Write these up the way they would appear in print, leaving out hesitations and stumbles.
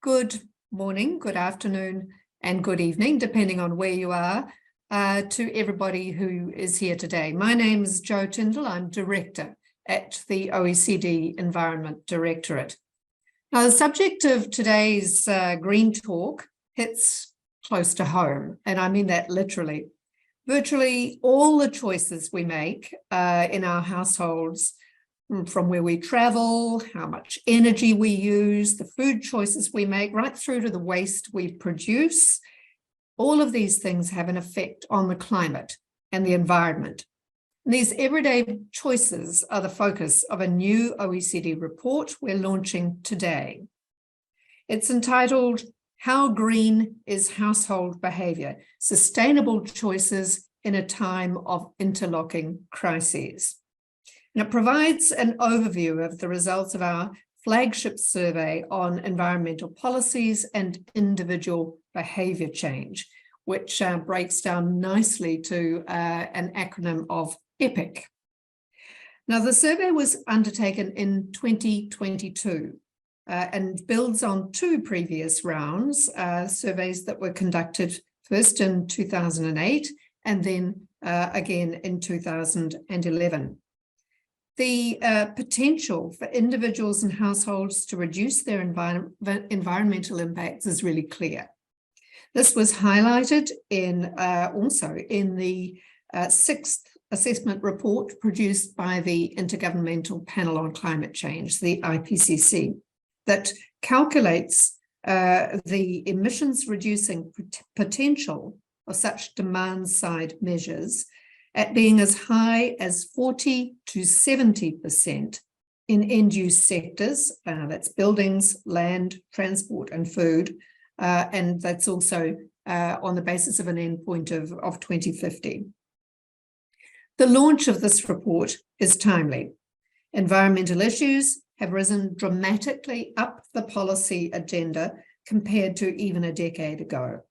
Good morning, good afternoon, and good evening, depending on where you are, to everybody who is here today. My name is Jo Tyndall. I'm Director at the OECD Environment Directorate. Now, the subject of today's Green Talk hits close to home, and I mean that literally. Virtually all the choices we make in our households, from where we travel, how much energy we use, the food choices we make, right through to the waste we produce, all of these things have an effect on the climate and the environment. And these everyday choices are the focus of a new OECD report we're launching today. It's entitled, How Green is Household Behaviour? Sustainable Choices in a Time of Interlocking Crises. And it provides an overview of the results of our flagship survey on environmental policies and individual behaviour change, which breaks down nicely to an acronym of EPIC. Now, the survey was undertaken in 2022 and builds on two previous rounds, surveys that were conducted first in 2008 and then again in 2011. The potential for individuals and households to reduce their environmental impacts is really clear. This was highlighted also in the sixth assessment report produced by the Intergovernmental Panel on Climate Change, the IPCC, that calculates the emissions reducing potential of such demand-side measures at being as high as 40 to 70% in end-use sectors, that's buildings, land, transport, and food, and that's also on the basis of an endpoint of 2050. The launch of this report is timely. Environmental issues have risen dramatically up the policy agenda compared to even a decade ago.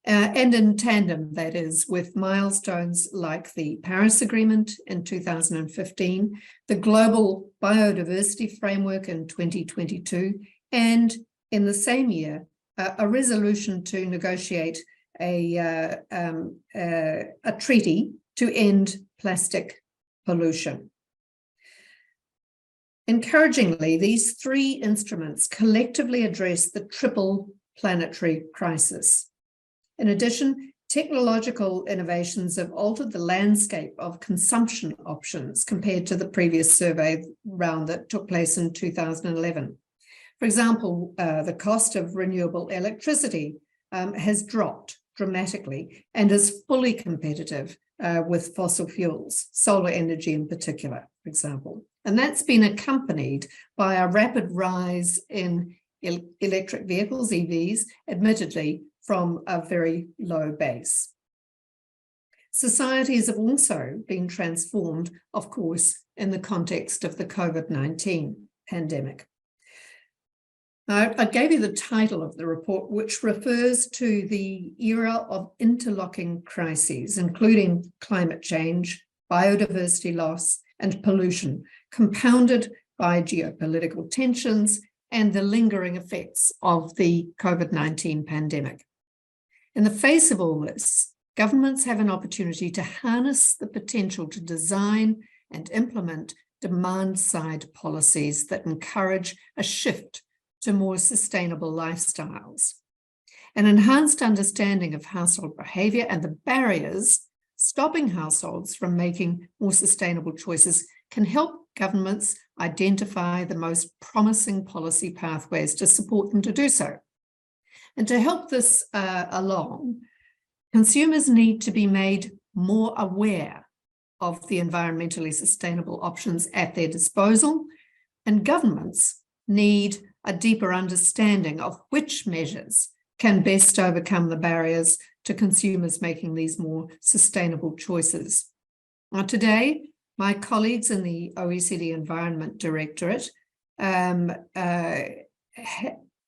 And in tandem, that is, with milestones like the Paris Agreement in 2015, the Global Biodiversity Framework in 2022, and in the same year, a resolution to negotiate a treaty to end plastic pollution. Encouragingly, these three instruments collectively address the triple planetary crisis. In addition, technological innovations have altered the landscape of consumption options compared to the previous survey round that took place in 2011. For example, the cost of renewable electricity has dropped dramatically and is fully competitive with fossil fuels, solar energy in particular, for example. And that's been accompanied by a rapid rise in electric vehicles, EVs, admittedly, from a very low base. Societies have also been transformed, of course, in the context of the COVID-19 pandemic. Now, I gave you the title of the report, which refers to the era of interlocking crises, including climate change, biodiversity loss, and pollution, compounded by geopolitical tensions and the lingering effects of the COVID-19 pandemic. In the face of all this, governments have an opportunity to harness the potential to design and implement demand-side policies that encourage a shift to more sustainable lifestyles. An enhanced understanding of household behaviour and the barriers stopping households from making more sustainable choices can help governments identify the most promising policy pathways to support them to do so. And to help this along, consumers need to be made more aware of the environmentally sustainable options at their disposal, and governments need a deeper understanding of which measures can best overcome the barriers to consumers making these more sustainable choices. Now, today, my colleagues in the OECD Environment Directorate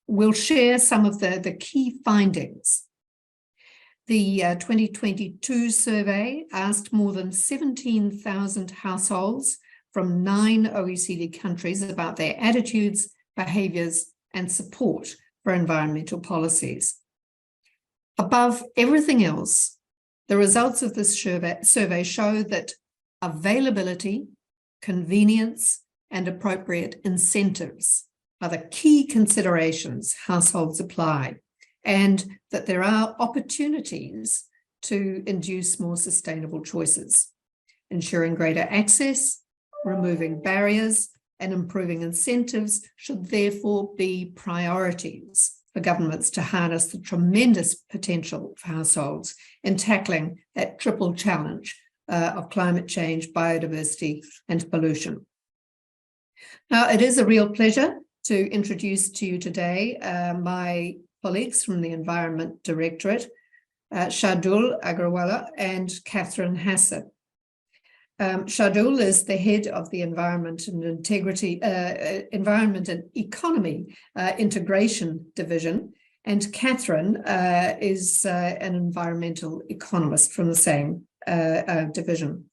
will share some of the key findings. The 2022 survey asked more than 17,000 households from 9 OECD countries about their attitudes, behaviours, and support for for environmental policies. Above everything else, the results of this survey show that availability, convenience, and appropriate incentives are the key considerations households apply, and that there are opportunities to induce more sustainable choices. Ensuring greater access, removing barriers, and improving incentives should therefore be priorities for governments to harness the tremendous potential of households in tackling that triple challenge of climate change, biodiversity, and pollution. Now, it is a real pleasure to introduce to you today my colleagues from the Environment Directorate, Shardul Agrawala and Catherine Hassett. Shardul is the head of the Environment and Economy Integration Division, and Catherine is an environmental economist from the same division.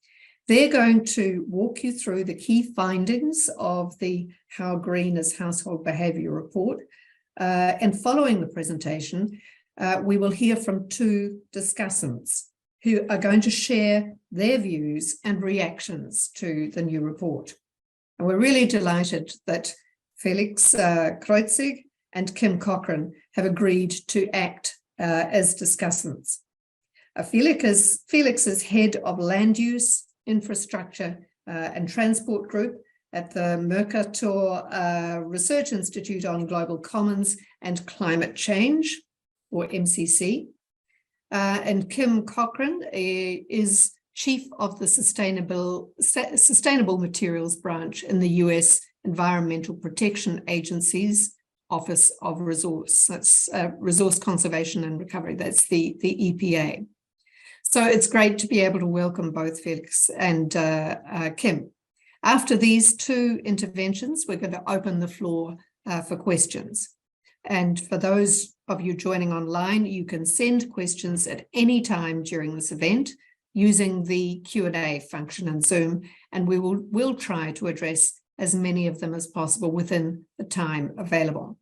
They're going to walk you through the key findings of the How Green is Household Behaviour report. And following the presentation, we will hear from two discussants who are going to share their views and reactions to the new report. And we're really delighted that Felix Kreutzig and Kim Cochran have agreed to act as discussants. Felix is head of Land Use, Infrastructure and Transport Group at the Mercator Research Institute on Global Commons and Climate Change, or MCC. And Kim Cochran is chief of the Sustainable Materials branch in the US Environmental Protection Agency's Office of Resource Conservation and Recovery. That's the EPA. So it's great to be able to welcome both Felix and Kim. After these two interventions, we're going to open the floor for questions. And for those of you joining online, you can send questions at any time during this event using the Q&A function in Zoom, and we'll try to address as many of them as possible within the time available.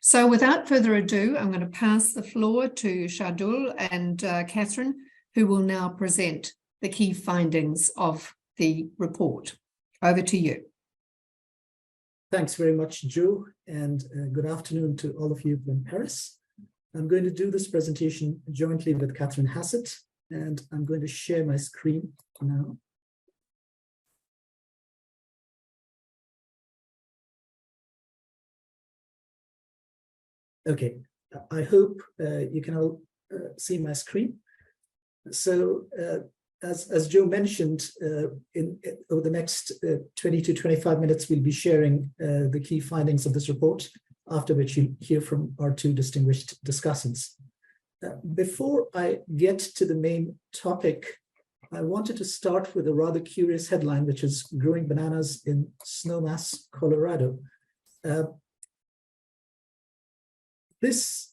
So without further ado, I'm going to pass the floor to Shardul and Catherine, who will now present the key findings of the report. Over to you. Thanks very much, Jo, and good afternoon to all of you from Paris. I'm going to do this presentation jointly with Catherine Hassett, and I'm going to share my screen now. Okay, I hope you can all see my screen. So as Jo mentioned, over the next 20 to 25 minutes, we'll be sharing the key findings of this report, after which you'll hear from our two distinguished discussants. Before I get to the main topic, I wanted to start with a rather curious headline, which is Growing Bananas in Snowmass, Colorado. This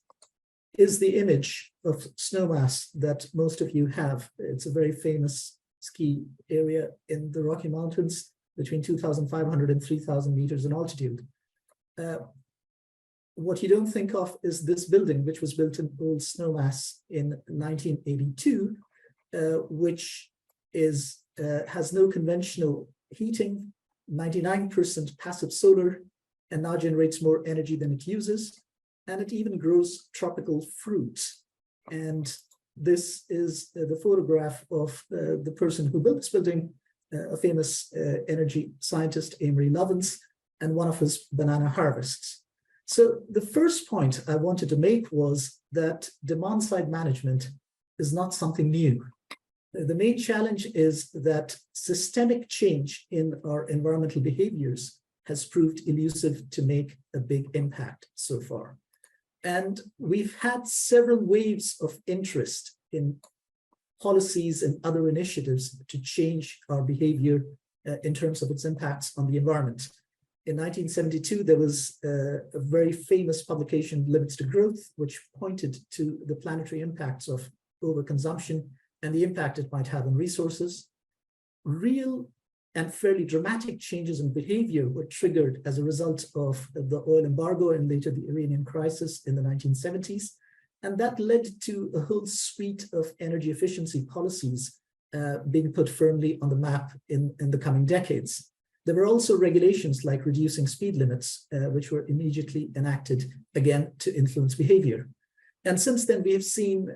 is the image of Snowmass that most of you have. It's a very famous ski area in the Rocky Mountains, between 2,500 and 3,000 meters in altitude. What you don't think of is this building, which was built in Old Snowmass in 1982, which has no conventional heating, 99% passive solar, and now generates more energy than it uses. And it even grows tropical fruit. And this is the photograph of the person who built this building, a famous energy scientist, Amory Lovins, and one of his banana harvests. So the first point I wanted to make was that demand-side management is not something new. The main challenge is that systemic change in our environmental behaviors has proved elusive to make a big impact so far. And we've had several waves of interest in policies and other initiatives to change our behavior in terms of its impacts on the environment. In 1972, there was a very famous publication, Limits to Growth, which pointed to the planetary impacts of overconsumption and the impact it might have on resources. Real and fairly dramatic changes in behavior were triggered as a result of the oil embargo and later the Iranian crisis in the 1970s. And that led to a whole suite of energy efficiency policies being put firmly on the map in the coming decades. There were also regulations like reducing speed limits, which were immediately enacted, again, to influence behavior. And since then, we have seen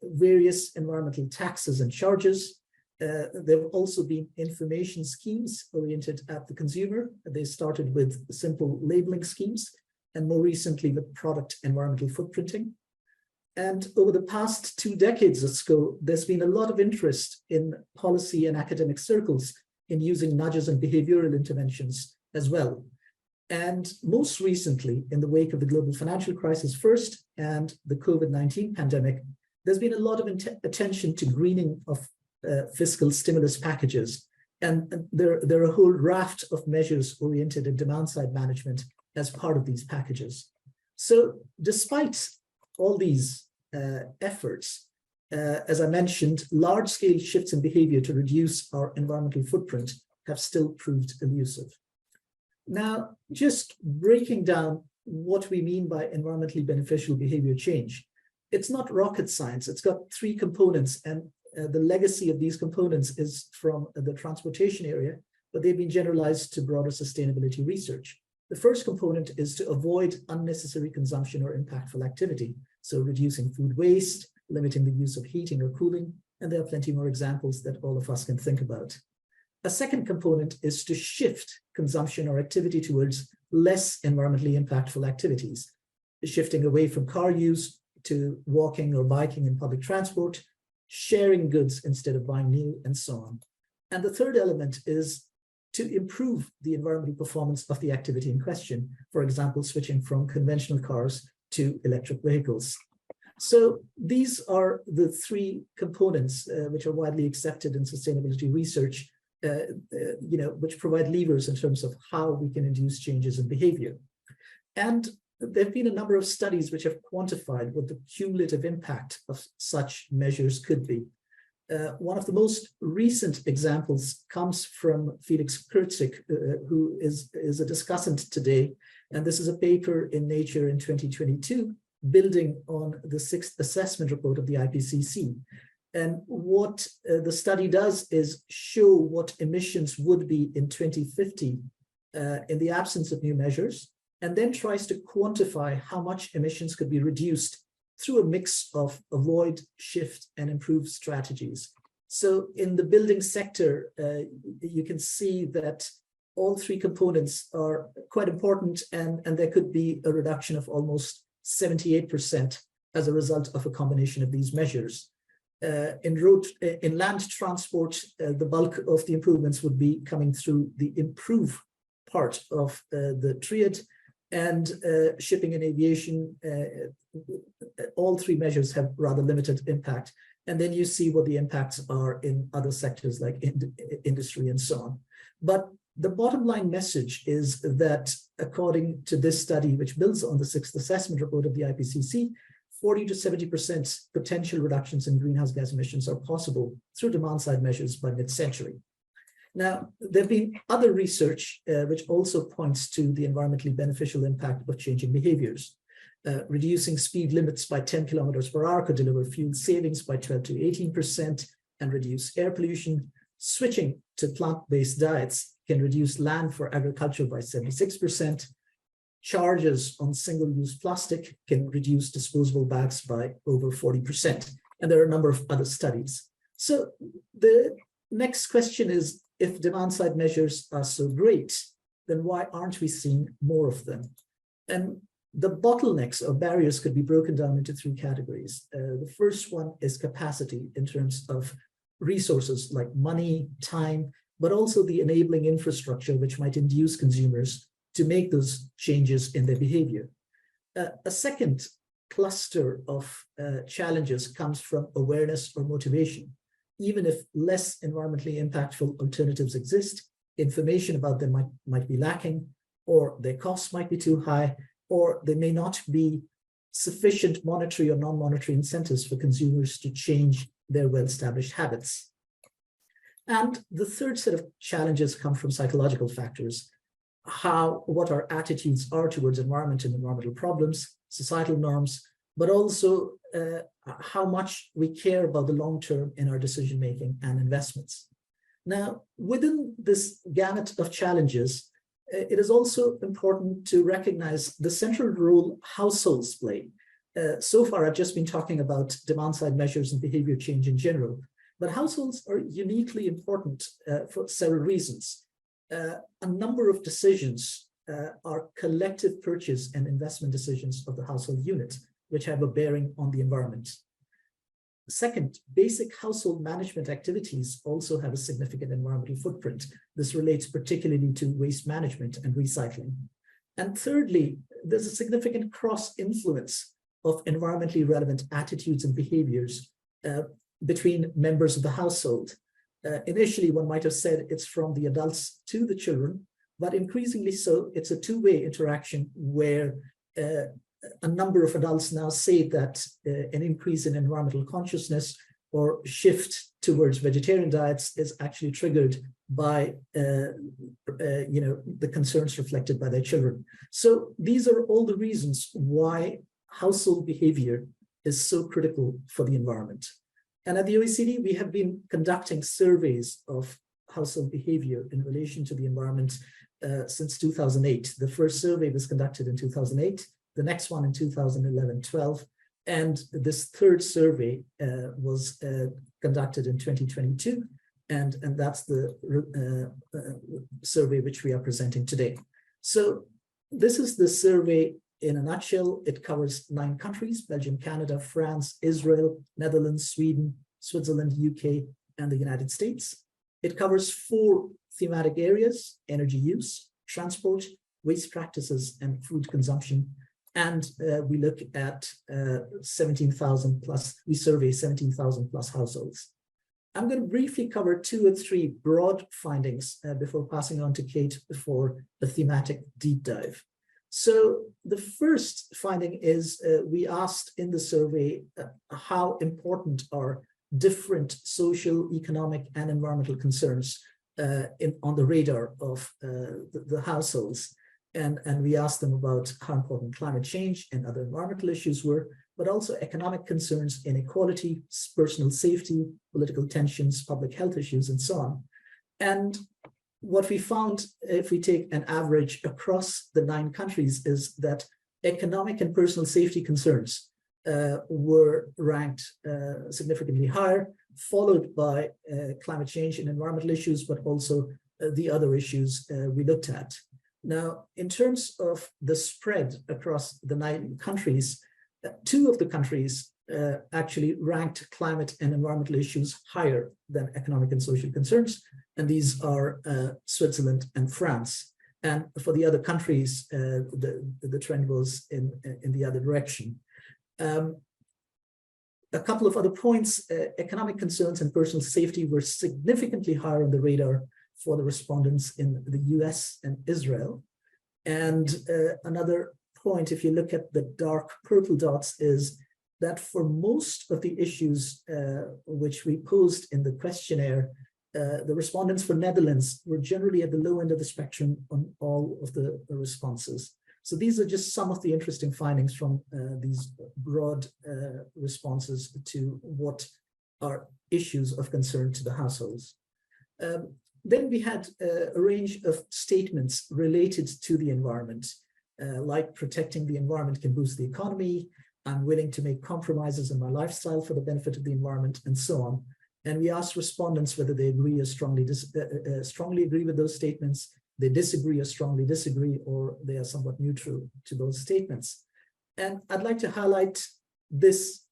various environmental taxes and charges. There have also been information schemes oriented at the consumer. They started with simple labeling schemes, and more recently with product environmental footprinting. And over the past 2 decades or so, there's been a lot of interest in policy and academic circles in using nudges and behavioral interventions as well. And most recently, in the wake of the global financial crisis first and the COVID-19 pandemic, there's been a lot of attention to greening of fiscal stimulus packages. And there are a whole raft of measures oriented at demand-side management as part of these packages. So despite all these efforts, as I mentioned, large-scale shifts in behavior to reduce our environmental footprint have still proved elusive. Now, just breaking down what we mean by environmentally beneficial behavior change, it's not rocket science. It's got 3 components, and the legacy of these components is from the transportation area, but they've been generalized to broader sustainability research. The first component is to avoid unnecessary consumption or impactful activity. So reducing food waste, limiting the use of heating or cooling, and there are plenty more examples that all of us can think about. A second component is to shift consumption or activity towards less environmentally impactful activities, shifting away from car use to walking or biking in public transport, sharing goods instead of buying new, and so on. And the third element is to improve the environmental performance of the activity in question, for example, switching from conventional cars to electric vehicles. So these are the 3 components which are widely accepted in sustainability research, which provide levers in terms of how we can induce changes in behavior. And there have been a number of studies which have quantified what the cumulative impact of such measures could be. One of the most recent examples comes from Felix Kurzik, who is a discussant today. And this is a paper in Nature in 2022, building on the 6th assessment report of the IPCC. And what the study does is show what emissions would be in 2050 in the absence of new measures, and then tries to quantify how much emissions could be reduced through a mix of avoid, shift, and improve strategies. So in the building sector, you can see that all 3 components are quite important, and there could be a reduction of almost 78% as a result of a combination of these measures. In land transport, the bulk of the improvements would be coming through the improve part of the triad, and shipping and aviation, all 3 measures have rather limited impact. And then you see what the impacts are in other sectors like industry and so on. But the bottom line message is that according to this study, which builds on the 6th assessment report of the IPCC, 40 to 70% potential reductions in greenhouse gas emissions are possible through demand-side measures by mid-century. Now, there have been other research which also points to the environmentally beneficial impact of changing behaviors. Reducing speed limits by 10 kilometers per hour could deliver fuel savings by 12 to 18% and reduce air pollution. Switching to plant-based diets can reduce land for agriculture by 76%. Charges on single-use plastic can reduce disposable bags by over 40%. And there are a number of other studies. So the next question is, if demand-side measures are so great, then why aren't we seeing more of them? And the bottlenecks or barriers could be broken down into 3 categories. The first one is capacity in terms of resources like money, time, but also the enabling infrastructure which might induce consumers to make those changes in their behavior. A second cluster of challenges comes from awareness or motivation. Even if less environmentally impactful alternatives exist, information about them might be lacking, or their costs might be too high, or there may not be sufficient monetary or non-monetary incentives for consumers to change their well-established habits. And the third set of challenges come from psychological factors. What our attitudes are towards environment and environmental problems, societal norms, but also how much we care about the long term in our decision making and investments. Now, within this gamut of challenges, it is also important to recognize the central role households play. So far, I've just been talking about demand-side measures and behavior change in general, but households are uniquely important for several reasons. A number of decisions are collective purchase and investment decisions of the household unit, which have a bearing on the environment. Second, basic household management activities also have a significant environmental footprint. This relates particularly to waste management and recycling. And thirdly, there's a significant cross-influence of environmentally relevant attitudes and behaviors between members of the household. Initially, one might have said it's from the adults to the children, but increasingly so, it's a two-way interaction where a number of adults now say that an increase in environmental consciousness or shift towards vegetarian diets is actually triggered by the concerns reflected by their children. So these are all the reasons why household behavior is so critical for the environment. And at the OECD, we have been conducting surveys of household behavior in relation to the environment since 2008. The first survey was conducted in 2008, the next one in 2011-12, and this third survey was conducted in 2022, and that's the survey which we are presenting today. So this is the survey in a nutshell. It covers 9 countries: Belgium, Canada, France, Israel, Netherlands, Sweden, Switzerland, UK, and the United States. It covers 4 thematic areas: energy use, transport, waste practices, and food consumption. And we look at 17,000 plus, we survey 17,000 plus households. I'm going to briefly cover 2 or 3 broad findings before passing on to Kate for the thematic deep dive. So the first finding is we asked in the survey how important are different social, economic, and environmental concerns on the radar of the households. And we asked them about how important climate change and other environmental issues were, but also economic concerns, inequality, personal safety, political tensions, public health issues, and so on. And what we found, if we take an average across the 9 countries, is that economic and personal safety concerns were ranked significantly higher, followed by climate change and environmental issues, but also the other issues we looked at. Now, in terms of the spread across the 9 countries, 2 of the countries actually ranked climate and environmental issues higher than economic and social concerns, and these are Switzerland and France. And for the other countries, the trend was in the other direction. A couple of other points: economic concerns and personal safety were significantly higher on the radar for the respondents in the US and Israel. And another point, if you look at the dark purple dots, is that for most of the issues which we posed in the questionnaire, the respondents for Netherlands were generally at the low end of the spectrum on all of the responses. So these are just some of the interesting findings from these broad responses to what are issues of concern to the households. Then we had a range of statements related to the environment, like protecting the environment can boost the economy, I'm willing to make compromises in my lifestyle for the benefit of the environment, and so on. And we asked respondents whether they agree or strongly agree with those statements, they disagree or strongly disagree, or they are somewhat neutral to those statements. And I'd like to highlight this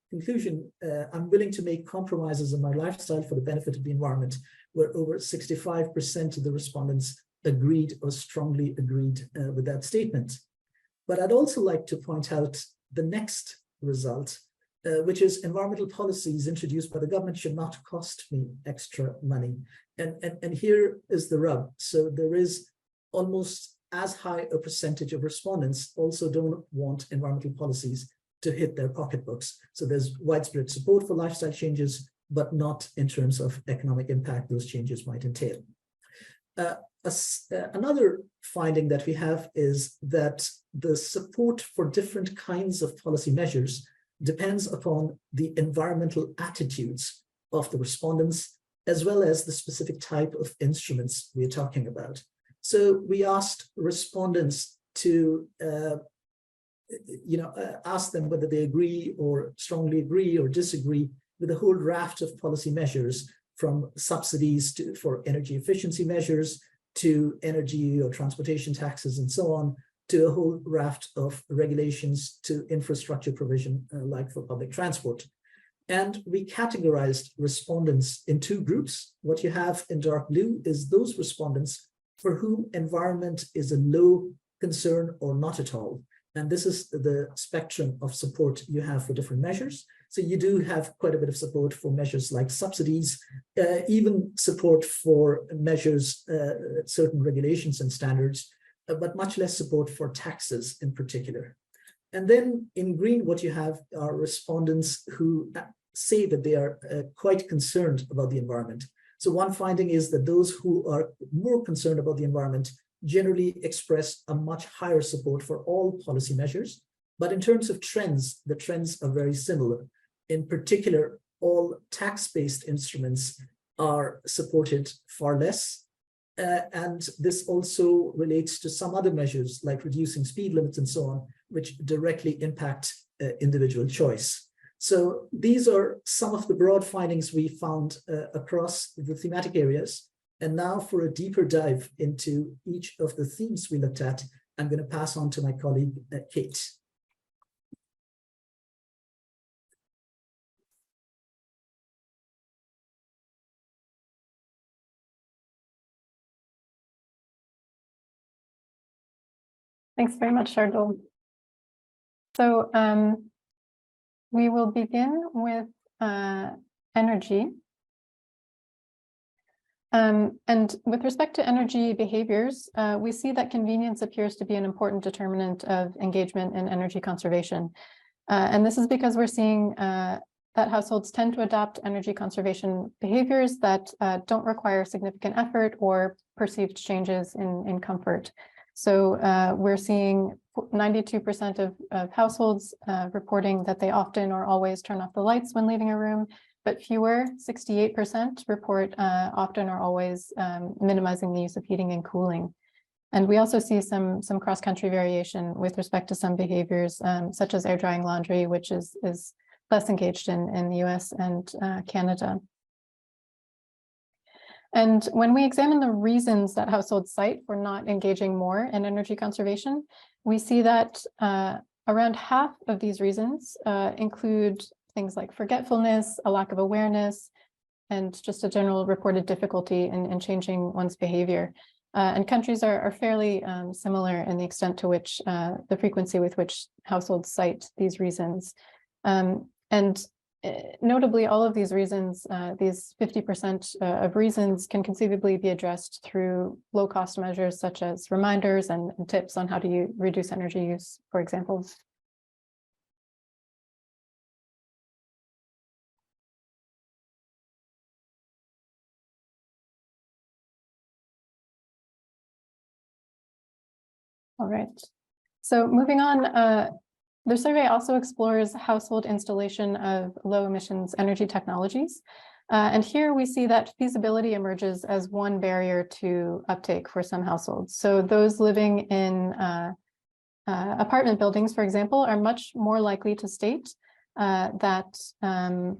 conclusion: I'm willing to make compromises in my lifestyle for the benefit of the environment, where over 65% of the respondents agreed or strongly agreed with that statement. But I'd also like to point out the next result, which is environmental policies introduced by the government should not cost me extra money. And here is the rub. So there is almost as high a percentage of respondents also don't want environmental policies to hit their pocketbooks. So there's widespread support for lifestyle changes, but not in terms of economic impact those changes might entail. Another finding that we have is that the support for different kinds of policy measures depends upon the environmental attitudes of the respondents, as well as the specific type of instruments we're talking about. So we asked respondents to ask them whether they agree or strongly agree or disagree with a whole raft of policy measures, from subsidies for energy efficiency measures to energy or transportation taxes and so on, to a whole raft of regulations to infrastructure provision, like for public transport. And we categorized respondents in two groups. What you have in dark blue is those respondents for whom environment is a low concern or not at all. And this is the spectrum of support you have for different measures. So you do have quite a bit of support for measures like subsidies, even support for measures, certain regulations and standards, but much less support for taxes in particular. And then in green, what you have are respondents who say that they are quite concerned about the environment. So one finding is that those who are more concerned about the environment generally express a much higher support for all policy measures. But in terms of trends, the trends are very similar. In particular, all tax-based instruments are supported far less. And this also relates to some other measures like reducing speed limits and so on, which directly impact individual choice. So these are some of the broad findings we found across the thematic areas. And now for a deeper dive into each of the themes we looked at, I'm going to pass on to my colleague, Kate. Thanks very much, Shardul. So we will begin with energy. And with respect to energy behaviors, we see that convenience appears to be an important determinant of engagement in energy conservation. And this is because we're seeing that households tend to adopt energy conservation behaviors that don't require significant effort or perceived changes in comfort. So we're seeing 92% of households reporting that they often or always turn off the lights when leaving a room, but fewer, 68%, report often or always minimizing the use of heating and cooling. And we also see some cross-country variation with respect to some behaviors, such as air drying laundry, which is less engaged in the US and Canada. And when we examine the reasons that households cite for not engaging more in energy conservation, we see that around half of these reasons include things like forgetfulness, a lack of awareness, and just a general reported difficulty in changing one's behavior. And countries are fairly similar in the extent to which the frequency with which households cite these reasons. And notably, all of these reasons, these 50% of reasons, can conceivably be addressed through low-cost measures such as reminders and tips on how to reduce energy use, for example. All right. So moving on, the survey also explores household installation of low emissions energy technologies. And here we see that feasibility emerges as one barrier to uptake for some households. So those living in apartment buildings, for example, are much more likely to state that the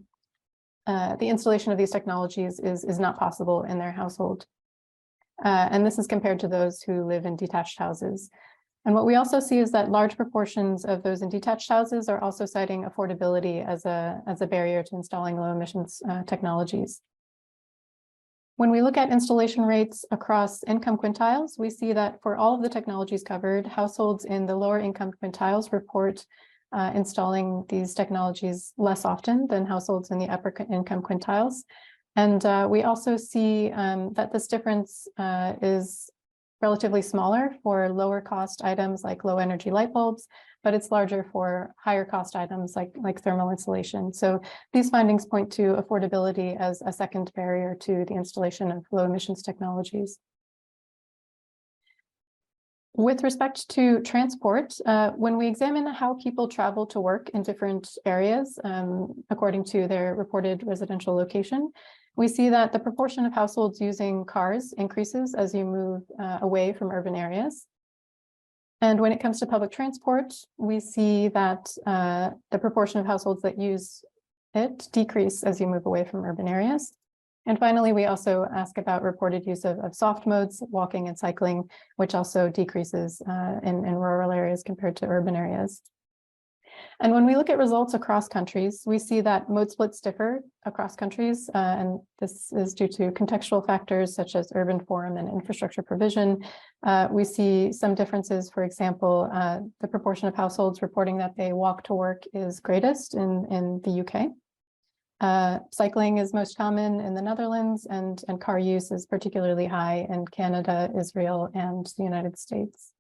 installation of these technologies is not possible in their household. And this is compared to those who live in detached houses. And what we also see is that large proportions of those in detached houses are also citing affordability as a barrier to installing low emissions technologies. When we look at installation rates across income quintiles, we see that for all of the technologies covered, households in the lower income quintiles report installing these technologies less often than households in the upper income quintiles. And we also see that this difference is relatively smaller for lower cost items like low energy light bulbs, but it's larger for higher cost items like thermal insulation. So these findings point to affordability as a second barrier to the installation of low emissions technologies. With respect to transport, when we examine how people travel to work in different areas, according to their reported residential location, we see that the proportion of households using cars increases as you move away from urban areas. And when it comes to public transport, we see that the proportion of households that use it decrease as you move away from urban areas. And finally, we also ask about reported use of soft modes, walking and cycling, which also decreases in rural areas compared to urban areas. And when we look at results across countries, we see that mode splits differ across countries, and this is due to contextual factors such as urban form and infrastructure provision. We see some differences. For example, the proportion of households reporting that they walk to work is greatest in the UK. Cycling is most common in the Netherlands, and car use is particularly high in Canada, Israel, and the United States.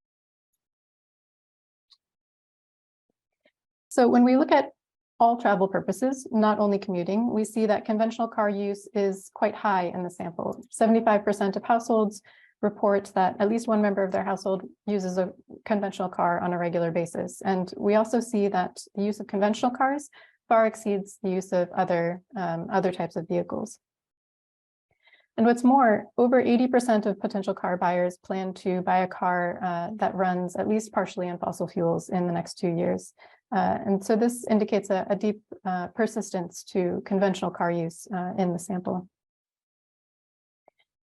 So when we look at all travel purposes, not only commuting, we see that conventional car use is quite high in the sample. 75% of households report that at least one member of their household uses a conventional car on a regular basis. And we also see that the use of conventional cars far exceeds the use of other types of vehicles. And what's more, over 80% of potential car buyers plan to buy a car that runs at least partially on fossil fuels in the next 2 years. And so this indicates a deep persistence to conventional car use in the sample.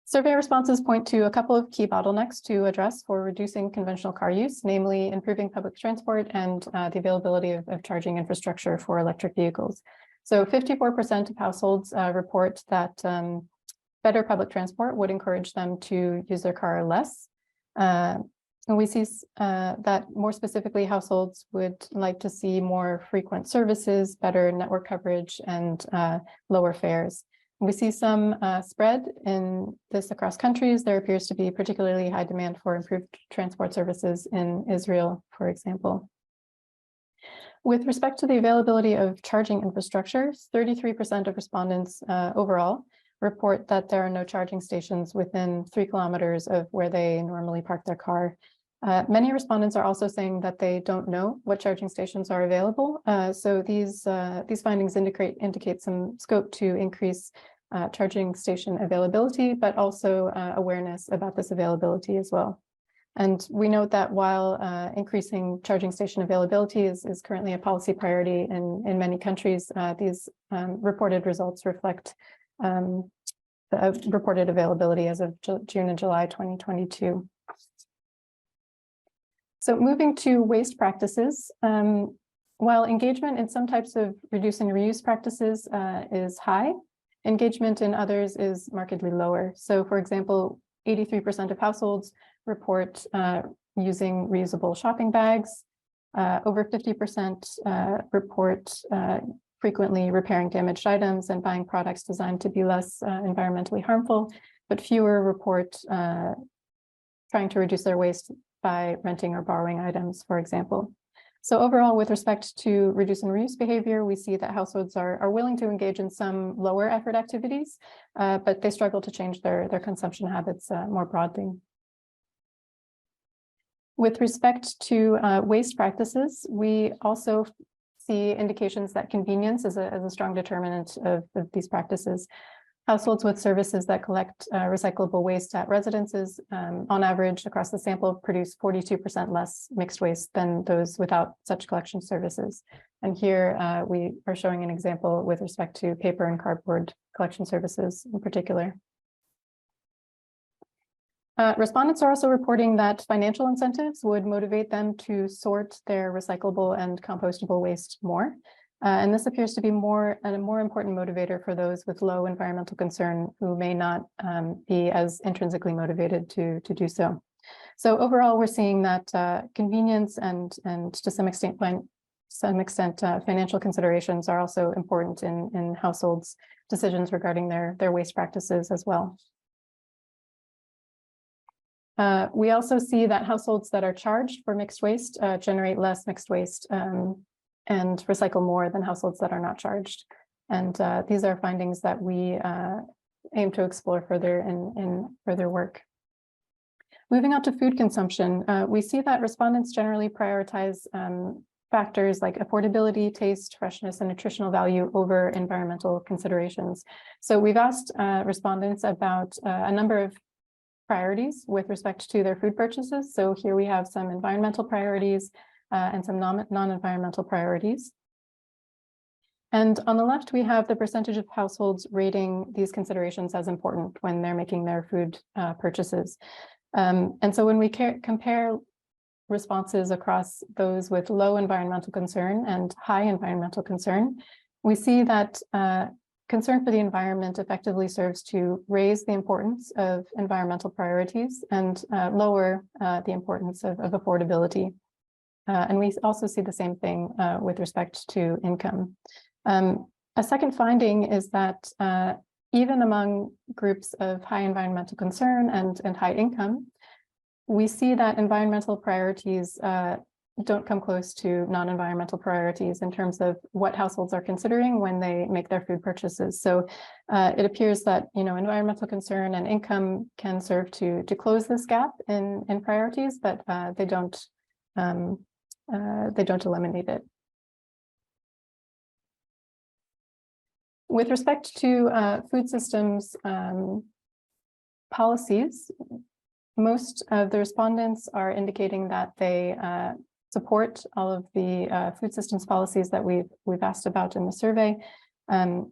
Survey responses point to a couple of key bottlenecks to address for reducing conventional car use, namely improving public transport and the availability of charging infrastructure for electric vehicles. So 54% of households report that better public transport would encourage them to use their car less. And we see that more specifically, households would like to see more frequent services, better network coverage, and lower fares. We see some spread in this across countries. There appears to be particularly high demand for improved transport services in Israel, for example. With respect to the availability of charging infrastructure, 33% of respondents overall report that there are no charging stations within 3 kilometers of where they normally park their car. Many respondents are also saying that they don't know what charging stations are available. So these findings indicate some scope to increase charging station availability, but also awareness about this availability as well. And we note that while increasing charging station availability is currently a policy priority in many countries, these reported results reflect the reported availability as of June and July 2022. So moving to waste practices, while engagement in some types of reduce and reuse practices is high, engagement in others is markedly lower. So for example, 83% of households report using reusable shopping bags. Over 50% report frequently repairing damaged items and buying products designed to be less environmentally harmful, but fewer report trying to reduce their waste by renting or borrowing items, for example. So overall, with respect to reduce and reuse behavior, we see that households are willing to engage in some lower effort activities, but they struggle to change their consumption habits more broadly. With respect to waste practices, we also see indications that convenience is a strong determinant of these practices. Households with services that collect recyclable waste at residences, on average across the sample, produce 42% less mixed waste than those without such collection services. And here we are showing an example with respect to paper and cardboard collection services in particular. Respondents are also reporting that financial incentives would motivate them to sort their recyclable and compostable waste more. And this appears to be a more important motivator for those with low environmental concern who may not be as intrinsically motivated to do so. So overall, we're seeing that convenience and to some extent financial considerations are also important in households' decisions regarding their waste practices as well. We also see that households that are charged for mixed waste generate less mixed waste and recycle more than households that are not charged. And these are findings that we aim to explore further in further work. Moving on to food consumption, we see that respondents generally prioritize factors like affordability, taste, freshness, and nutritional value over environmental considerations. So we've asked respondents about a number of priorities with respect to their food purchases. So here we have some environmental priorities and some non-environmental priorities. And on the left, we have the percentage of households rating these considerations as important when they're making their food purchases. And so when we compare responses across those with low environmental concern and high environmental concern, we see that concern for the environment effectively serves to raise the importance of environmental priorities and lower the importance of affordability. And we also see the same thing with respect to income. A second finding is that even among groups of high environmental concern and high income, we see that environmental priorities don't come close to non-environmental priorities in terms of what households are considering when they make their food purchases. So it appears that environmental concern and income can serve to close this gap in priorities, but they don't eliminate it. With respect to food systems policies, most of the respondents are indicating that they support all of the food systems policies that we've asked about in the survey.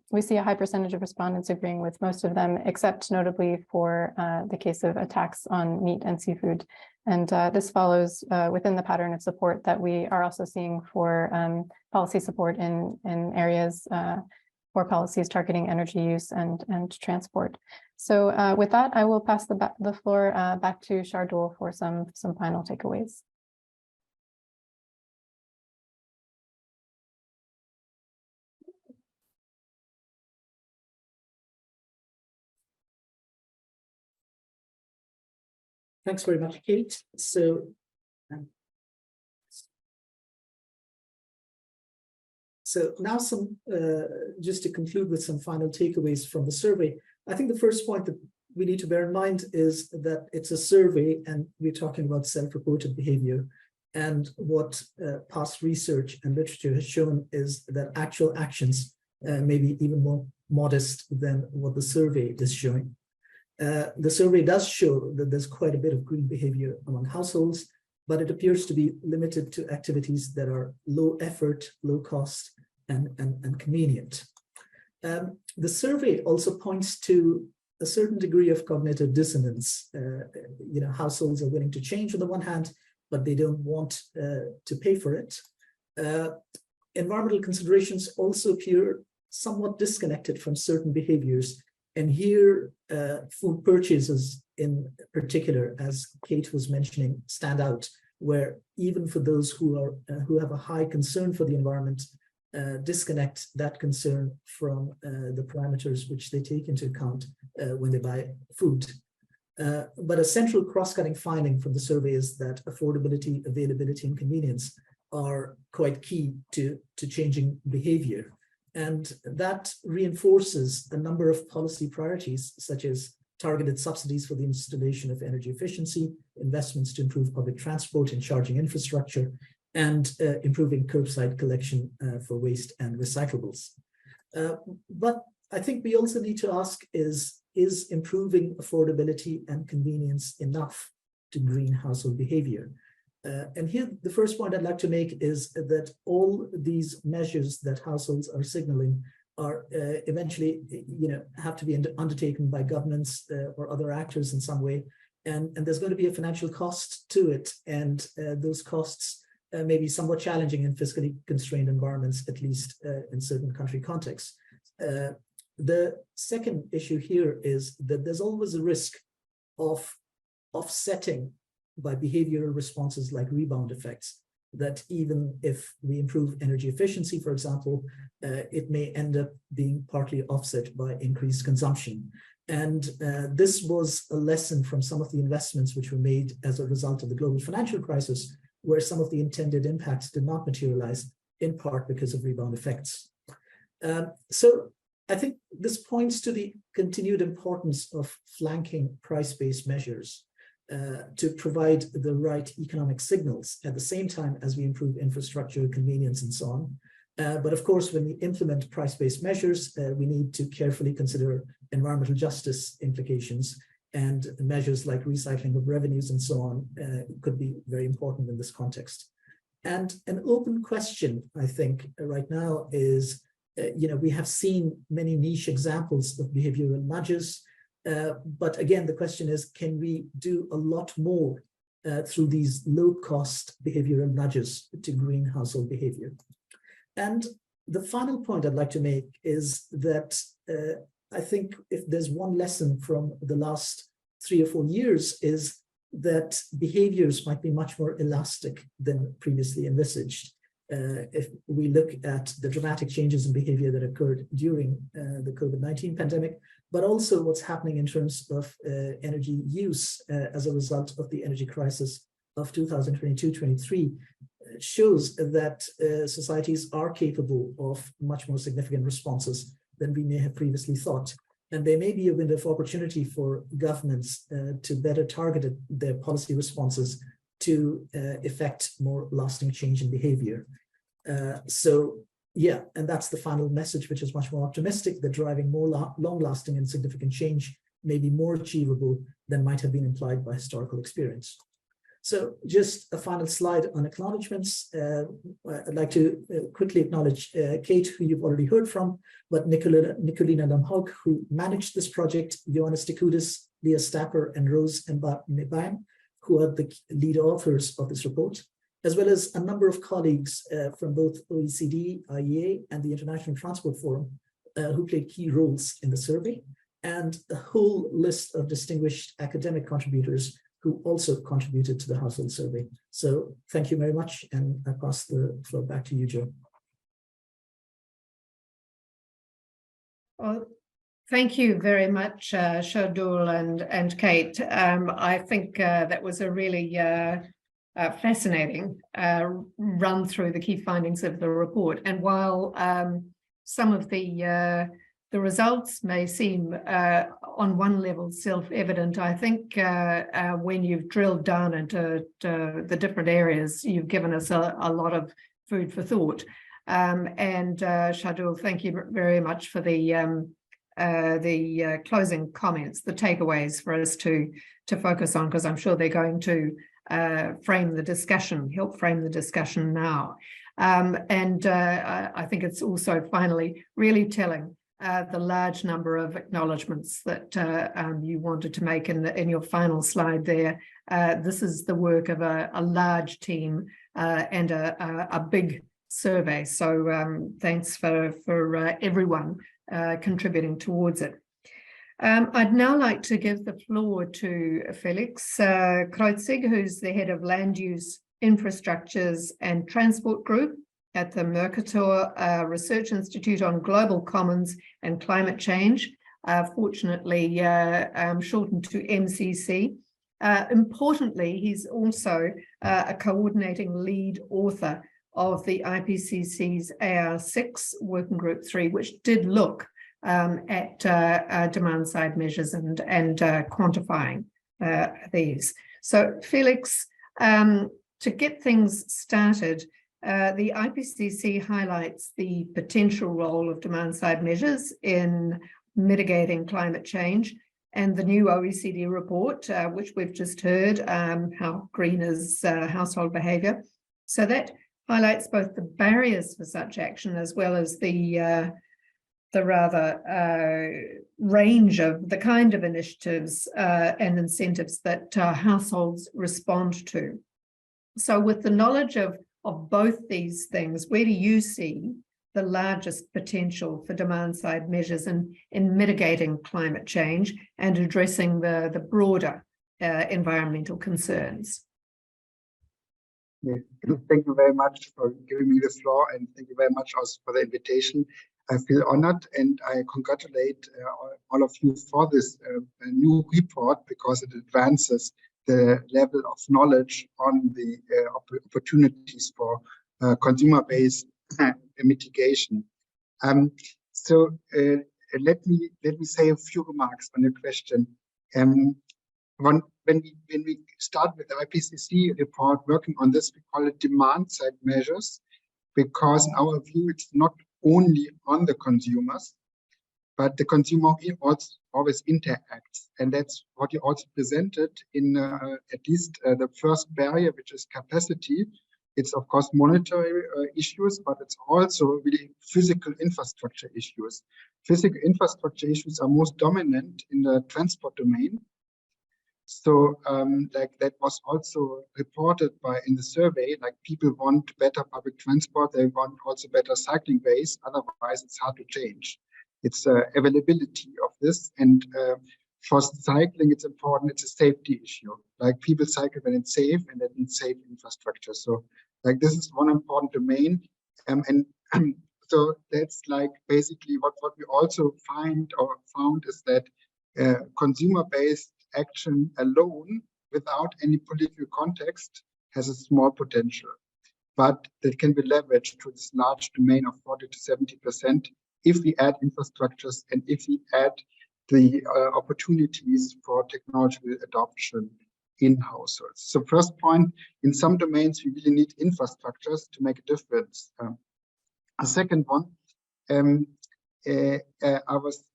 We see a high percentage of respondents agreeing with most of them, except notably for the case of a tax on meat and seafood. And this follows within the pattern of support that we are also seeing for policy support in areas for policies targeting energy use and transport. So with that, I will pass the floor back to Shardul for some final takeaways. Thanks very much, Kate. So now just to conclude with some final takeaways from the survey. I think the first point that we need to bear in mind is that it's a survey and we're talking about self-reported behavior. And what past research and literature has shown is that actual actions may be even more modest than what the survey is showing. The survey does show that there's quite a bit of green behavior among households, but it appears to be limited to activities that are low effort, low cost, and convenient. The survey also points to a certain degree of cognitive dissonance. Households are willing to change on the one hand, but they don't want to pay for it. Environmental considerations also appear somewhat disconnected from certain behaviors. And here, food purchases in particular, as Kate was mentioning, stand out, where even for those who have a high concern for the environment, disconnect that concern from the parameters which they take into account when they buy food. But a central cross-cutting finding from the survey is that affordability, availability, and convenience are quite key to changing behavior. And that reinforces a number of policy priorities, such as targeted subsidies for the installation of energy efficiency, investments to improve public transport and charging infrastructure, and improving curbside collection for waste and recyclables. But I think we also need to ask is improving affordability and convenience enough to green household behavior? And here, the first point I'd like to make is that all these measures that households are signaling are eventually, have to be undertaken by governments or other actors in some way. And there's going to be a financial cost to it. And those costs may be somewhat challenging in fiscally constrained environments, at least in certain country contexts. The second issue here is that there's always a risk of offsetting by behavioral responses like rebound effects, that even if we improve energy efficiency, for example, it may end up being partly offset by increased consumption. And this was a lesson from some of the investments which were made as a result of the global financial crisis, where some of the intended impacts did not materialize, in part because of rebound effects. So I think this points to the continued importance of flanking price-based measures to provide the right economic signals at the same time as we improve infrastructure, convenience, and so on. But of course, when we implement price-based measures, we need to carefully consider environmental justice implications, and measures like recycling of revenues and so on could be very important in this context. And an open question, I think, right now is, we have seen many niche examples of behavioral nudges, but again, the question is, can we do a lot more through these low-cost behavioral nudges to green household behavior? And the final point I'd like to make is that I think if there's one lesson from the last 3 or 4 years is that behaviors might be much more elastic than previously envisaged. If we look at the dramatic changes in behavior that occurred during the COVID-19 pandemic, but also what's happening in terms of energy use as a result of the energy crisis of 2022-23, shows that societies are capable of much more significant responses than we may have previously thought. And there may be a window of opportunity for governments to better target their policy responses to effect more lasting change in behavior. So yeah, and that's the final message, which is much more optimistic, that driving more long-lasting and significant change may be more achievable than might have been implied by historical experience. So just a final slide on acknowledgements. I'd like to quickly acknowledge Kate, who you've already heard from, but Nicolina Lamhaug, who managed this project, Ioannis Tikoutis, Leah Stapper, and Rose Mbayan, who are the lead authors of this report, as well as a number of colleagues from both OECD, IEA, and the International Transport Forum, who played key roles in the survey, and a whole list of distinguished academic contributors who also contributed to the household survey. So thank you very much, and I pass the floor back to you, Joe. Well, thank you very much, Shardul and Kate. I think that was a really fascinating run through the key findings of the report. And while some of the results may seem on one level self-evident, I think when you've drilled down into the different areas, you've given us a lot of food for thought. And Shardul, thank you very much for the closing comments, the takeaways for us to focus on, because I'm sure they're going to help frame the discussion now. And I think it's also finally really telling the large number of acknowledgements that you wanted to make in your final slide there. This is the work of a large team and a big survey. So thanks for everyone contributing towards it. I'd now like to give the floor to Felix Kreutzig, who's the head of Land Use, Infrastructures and Transport Group at the Mercator Research Institute on Global Commons and Climate Change, fortunately shortened to MCC. Importantly, he's also a coordinating lead author of the IPCC's AR6 Working Group 3, which did look at demand-side measures and quantifying these. So Felix, to get things started, the IPCC highlights the potential role of demand-side measures in mitigating climate change, and the new OECD report, which we've just heard, How Green is Household Behaviour. So that highlights both the barriers for such action as well as the rather range of the kind of initiatives and incentives that households respond to. So with the knowledge of both these things, where do you see the largest potential for demand-side measures in mitigating climate change and addressing the broader environmental concerns? Yeah. Thank you very much for giving me the floor, and thank you very much also for the invitation. I feel honored, and I congratulate all of you for this new report, because it advances the level of knowledge on the opportunities for consumer-based mitigation. So let me say a few remarks on your question. When we start with the IPCC report working on this, we call it demand-side measures, because in our view, it's not only on the consumers, but the consumer also always interacts. And that's what you also presented in at least the first barrier, which is capacity. It's of course monetary issues, but it's also really physical infrastructure issues. Physical infrastructure issues are most dominant in the transport domain. So like that was also reported in the survey, like people want better public transport, they want also better cycling ways, otherwise it's hard to change. It's availability of this, and for cycling it's important, it's a safety issue. Like people cycle when it's safe, and that means safe infrastructure. So like this is one important domain, and so that's like basically what we also found is that consumer-based action alone without any political context has a small potential, but that can be leveraged to this large domain of 40 to 70% if we add infrastructures and if we add the opportunities for technological adoption in households. So first point, in some domains we really need infrastructures to make a difference. A second one, I was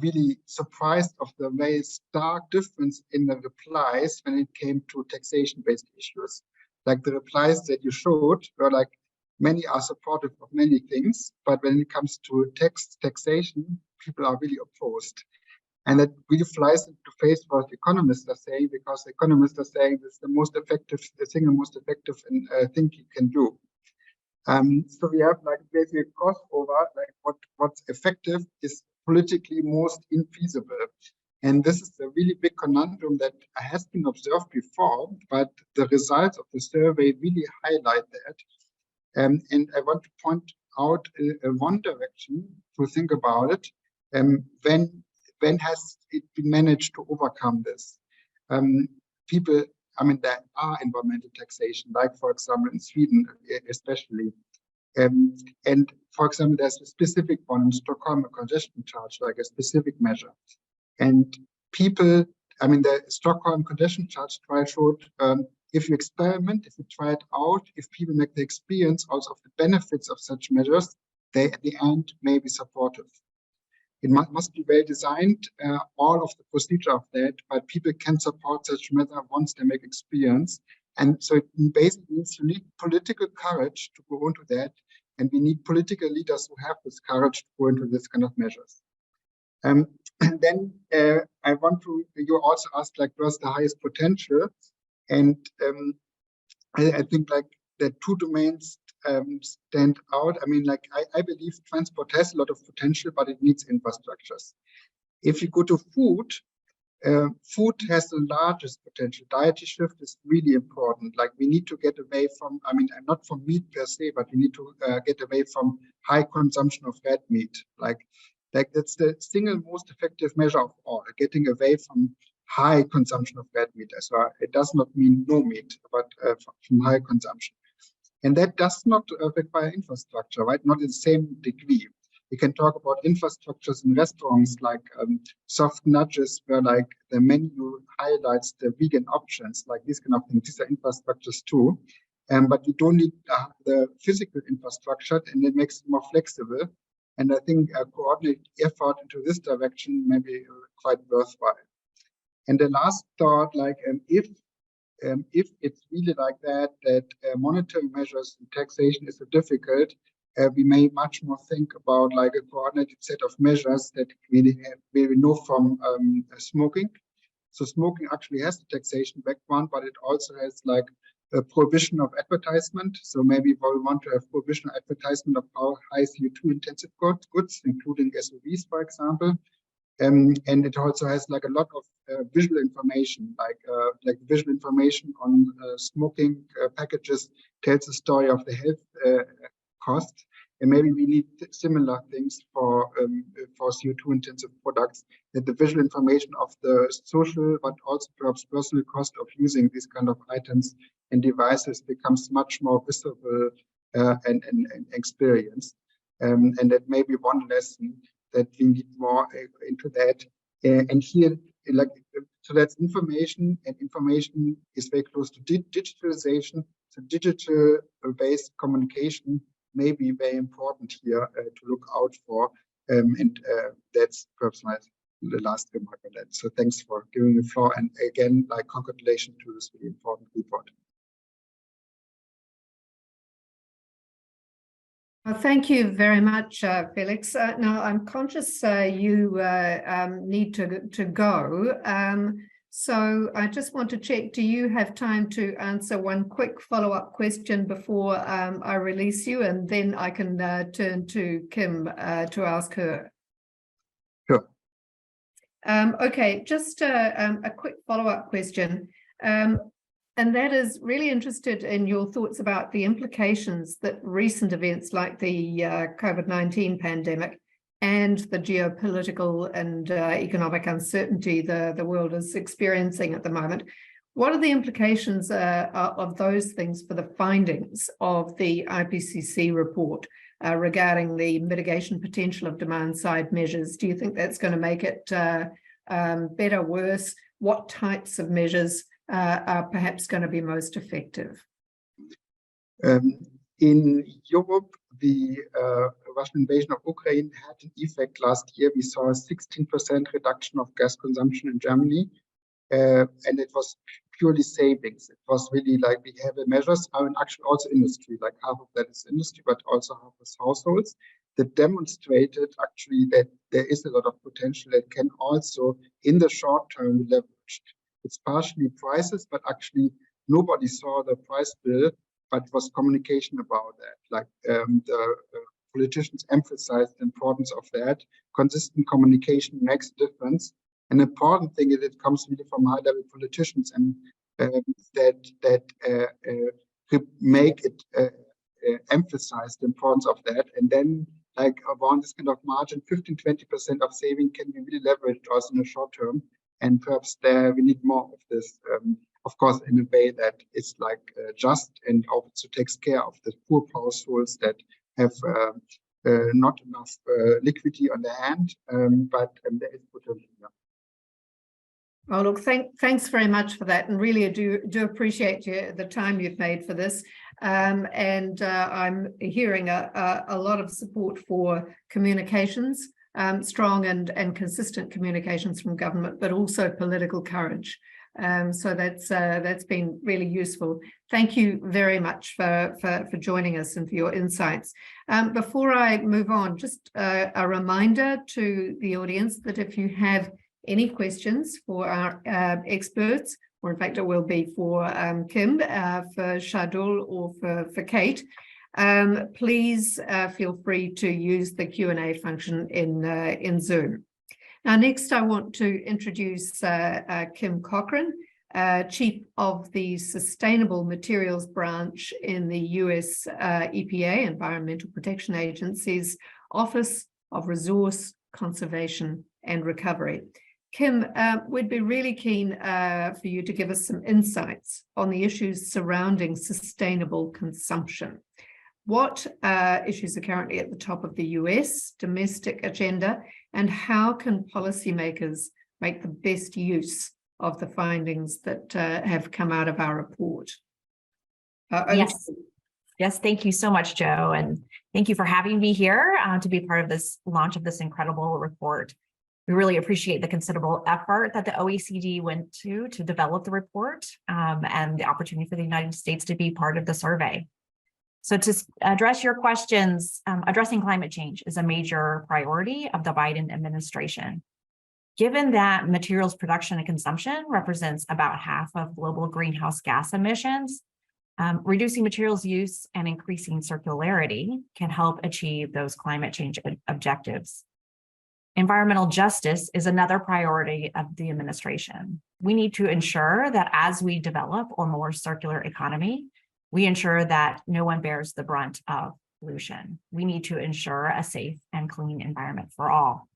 really surprised of the very stark difference in the replies when it came to taxation-based issues. Like the replies that you showed were like, many are supportive of many things, but when it comes to taxation, people are really opposed. And that really flies into face what economists are saying, because economists are saying this is the most effective, the single most effective thing you can do. So we have like basically a crossover, like what's effective is politically most infeasible. And this is a really big conundrum that has been observed before, but the results of the survey really highlight that. And I want to point out one direction to think about it. When has it been managed to overcome this? People, I mean, there are environmental taxation, like for example in Sweden, especially. And for example, there's a specific one in Stockholm, a congestion charge, like a specific measure. And people, I mean, the Stockholm congestion charge trial showed if you experiment, if you try it out, if people make the experience also of the benefits of such measures, they at the end may be supportive. It must be well designed, all of the procedure of that, but people can support such measure once they make experience. And so it basically means you need political courage to go into that, and we need political leaders who have this courage to go into this kind of measures. And then I want to, you also asked like where's the highest potential, and I think like the two domains stand out. I mean, like I believe transport has a lot of potential, but it needs infrastructures. If you go to food, food has the largest potential. Dietary shift is really important. Like we need to get away from, I mean, not from meat per se, but we need to get away from high consumption of red meat. Like that's the single most effective measure of all, getting away from high consumption of red meat. So it does not mean no meat, but from high consumption. And that does not require infrastructure, right? Not in the same degree. We can talk about infrastructures in restaurants, like soft nudges where like the menu highlights the vegan options, like these kind of things. These are infrastructures too. But you don't need the physical infrastructure, and it makes it more flexible. And I think a coordinated effort into this direction may be quite worthwhile. And the last thought, like if it's really like that monetary measures and taxation is so difficult, we may much more think about like a coordinated set of measures that we know from smoking. So smoking actually has the taxation background, but it also has like a prohibition of advertisement. So maybe we'll want to have prohibition of advertisement of how high CO2 intensive goods, including SUVs, for example. And it also has like a lot of visual information, like visual information on smoking packages tells the story of the health cost. And maybe we need similar things for CO2 intensive products, that the visual information of the social, but also perhaps personal cost of using these kind of items and devices becomes much more visible and experienced. And that may be one lesson that we need more into that. And here, like, so that's information, and information is very close to digitalization. So digital-based communication may be very important here to look out for. And that's perhaps the last remark on that. So thanks for giving the floor. And again, like, congratulations to this really important report. Well, thank you very much, Felix. Now, I'm conscious you need to go. So I just want to check, do you have time to answer one quick follow-up question before I release you, and then I can turn to Kim to ask her? Sure. Okay, just a quick follow-up question. And that is, really interested in your thoughts about the implications that recent events like the COVID-19 pandemic and the geopolitical and economic uncertainty the world is experiencing at the moment. What are the implications of those things for the findings of the IPCC report regarding the mitigation potential of demand-side measures? Do you think that's going to make it better, worse? What types of measures are perhaps going to be most effective? In Europe, the Russian invasion of Ukraine had an effect last year. We saw a 16% reduction of gas consumption in Germany, and it was purely savings. It was really like we have measures, and actually also industry, like half of that is industry, but also half is households, that demonstrated actually that there is a lot of potential that can also, in the short term, be leveraged. It's partially prices, but actually nobody saw the price bill, but it was communication about that. Like the politicians emphasized the importance of that. Consistent communication makes a difference. An important thing is it comes really from high-level politicians, and that make it emphasize the importance of that. And then, like, around this kind of margin, 15-20% of saving can be really leveraged also in the short term. And perhaps there we need more of this, of course, in a way that is like just and also takes care of the poor households that have not enough liquidity on their hand, but there is potential. Yeah. Oh, look, thanks very much for that, and really I do appreciate the time you've made for this. And I'm hearing a lot of support for communications. Strong and consistent communications from government, but also political courage. So that's been really useful. Thank you very much for joining us and for your insights. Before I move on, just a reminder to the audience that if you have any questions for our experts, or in fact it will be for Kim, for Shardul, or for Kate, please feel free to use the Q&A function in Zoom. Now, next I want to introduce Kim Cochran, Chief of the Sustainable Materials Branch in the US EPA, Environmental Protection Agency's Office of Resource Conservation and Recovery. Kim, we'd be really keen for you to give us some insights on the issues surrounding sustainable consumption. What issues are currently at the top of the US domestic agenda, and how can policymakers make the best use of the findings that have come out of our report? Yes, thank you so much, Joe, and thank you for having me here to be part of this launch of this incredible report. We really appreciate the considerable effort that the OECD went to develop the report and the opportunity for the United States to be part of the survey. So to address your questions, addressing climate change is a major priority of the Biden administration. Given that materials production and consumption represents about half of global greenhouse gas emissions, reducing materials use and increasing circularity can help achieve those climate change objectives. Environmental justice is another priority of the administration. We need to ensure that as we develop a more circular economy, we ensure that no one bears the brunt of pollution. We need to ensure a safe and clean environment for all.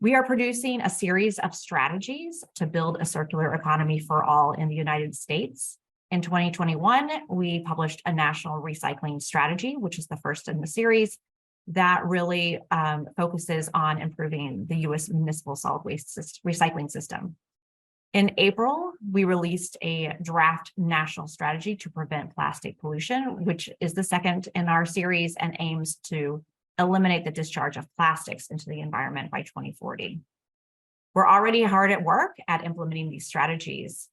We are producing a series of strategies to build a circular economy for all in the United States. In 2021, we published a national recycling strategy, which is the first in the series, that really focuses on improving the U.S. municipal solid waste recycling system. In April, we released a draft national strategy to prevent plastic pollution, which is the second in our series and aims to eliminate the discharge of plastics into the environment by 2040. We're already hard at work at implementing these strategies.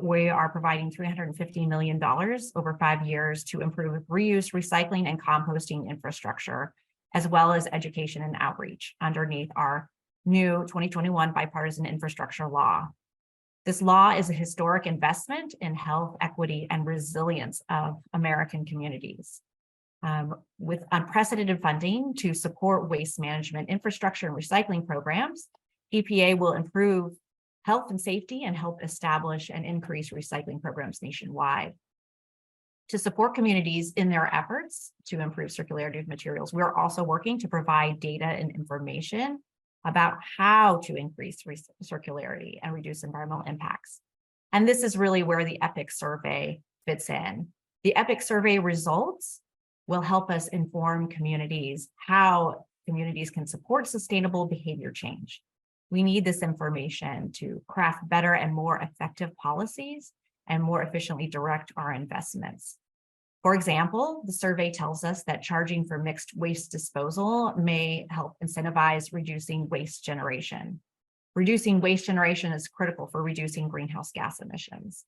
We are providing $350 million over 5 years to improve reuse, recycling, and composting infrastructure, as well as education and outreach underneath our new 2021 bipartisan infrastructure law. This law is a historic investment in health, equity, and resilience of American communities. With unprecedented funding to support waste management infrastructure and recycling programs, EPA will improve health and safety and help establish and increase recycling programs nationwide. To support communities in their efforts to improve circularity of materials, we're also working to provide data and information about how to increase circularity and reduce environmental impacts. And this is really where the EPIC survey fits in. The EPIC survey results will help us inform communities how communities can support sustainable behavior change. We need this information to craft better and more effective policies and more efficiently direct our investments. For example, the survey tells us that charging for mixed waste disposal may help incentivize reducing waste generation. Reducing waste generation is critical for reducing greenhouse gas emissions.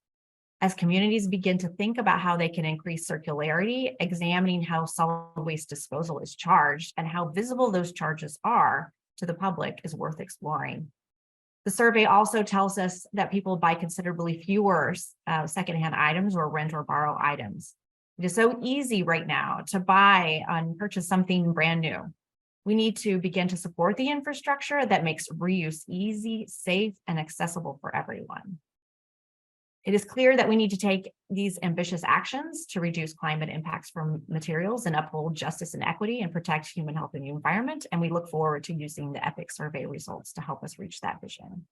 As communities begin to think about how they can increase circularity, examining how solid waste disposal is charged and how visible those charges are to the public is worth exploring. The survey also tells us that people buy considerably fewer secondhand items or rent or borrow items. It is so easy right now to buy and purchase something brand new. We need to begin to support the infrastructure that makes reuse easy, safe, and accessible for everyone. It is clear that we need to take these ambitious actions to reduce climate impacts from materials and uphold justice and equity and protect human health and the environment. And we look forward to using the EPIC survey results to help us reach that vision.